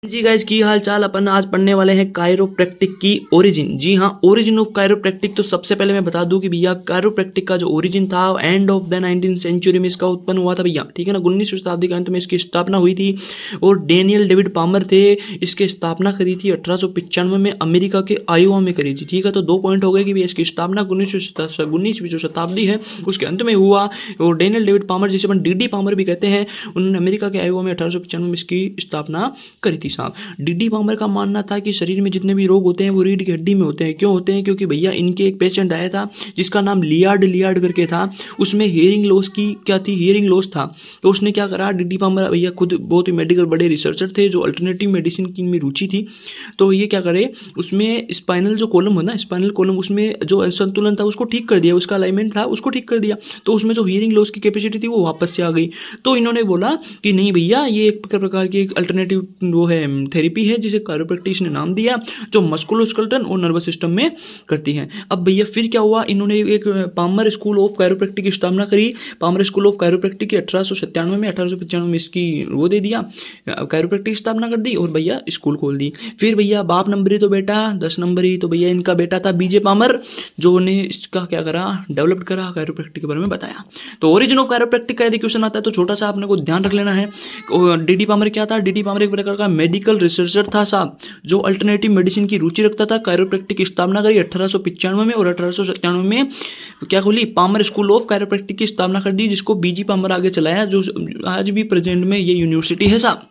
जी guys की हाल चाल। अपन आज पढ़ने वाले हैं कायरोप्रैक्टिक की ओरिजिन। जी हाँ, ओरिजिन ऑफ कायरोप्रैक्टिक। तो सबसे पहले मैं बता दूं कि भैया कायरोप्रैक्टिक का जो ओरिजिन था end of the 19th century में इसका उत्पन्न हुआ था भैया, ठीक है ना। 19वीं शताब्दी के अंत में इसकी स्थापना हुई थी और डेनियल डेविड पामर थे, इसकी स्थापना करी थी 1895 में अमेरिका के आयोवा में करी थी, ठीक है। तो 2 पॉइंट हो गए कि भैया इसकी स्थापना 19वीं जो शताब्दी है उसके अंत में हुआ और डेनियल डेविड पामर, जिसे अपन डी पामर भी कहते हैं, उन्होंने अमेरिका के आयोवा में 1895 में इसकी स्थापना करी थी साहब। डी पामर का मानना था कि शरीर में जितने भी रोग होते हैं वो रीढ़ की हड्डी में होते हैं। क्यों होते हैं? क्योंकि भैया इनके एक पेशेंट आया था जिसका नाम लियार्ड करके था, उसमें हियरिंग लॉस की क्या थी, हियरिंग लॉस था। तो उसने क्या करा, डी पामर भैया खुद बहुत ही मेडिकल बड़े रिसर्चर थे जो अल्टरनेटिव मेडिसिन की में रुचि थी। तो ये क्या करे, उसमें स्पाइनल जो कॉलम है ना, स्पाइनल कॉलम, उसमें जो असंतुलन था उसको ठीक कर दिया, उसका अलाइनमेंट था उसको ठीक कर दिया। तो उसमें जो हियरिंग लॉस की कैपेसिटी थी वो वापस से आ गई। तो इन्होंने बोला कि नहीं भैया ये एक प्रकार की एक अल्टरनेटिव वो है, थेरेपी है, जिसे कायरोप्रैक्टिस ने नाम दिया, जो मस्कुलोस्केलेटल और नर्वस सिस्टम में करती है। अब भैया फिर क्या हुआ, इन्होंने एक पामर स्कूल ऑफ कायरोप्रैक्टिक की स्थापना करी। पामर स्कूल ऑफ कायरोप्रैक्टिक की 1897 में 1895 में इसकी वो दे दिया, कायरोप्रैक्टिक स्थापना कर दी और भैया स्कूल खोल दी। फिर भैया बाप नंबरी तो बेटा 10 नंबरी, तो भैया इनका बेटा था बीजे पामर, जो ने इसका क्या करा, डेवलप करा, कायरोप्रैक्टिक के बारे में बताया। तो ओरिजिन ऑफ कायरोप्रैक्टिक का यदि क्वेश्चन आता है तो छोटा सा आपने को ध्यान रख लेना है। डी पामर क्या था? डी पामर एक प्रकार का मेडिकल रिसर्चर था साहब, जो अल्टरनेटिव मेडिसिन की रुचि रखता था। कायरोप्रैक्टिक की स्थापना करी 1895 में और 1897 में क्या खोली, पामर स्कूल ऑफ कायरोप्रैक्टिक की स्थापना कर दी, जिसको बीजी पामर आगे चलाया, जो आज भी प्रेजेंट में ये यूनिवर्सिटी है साहब।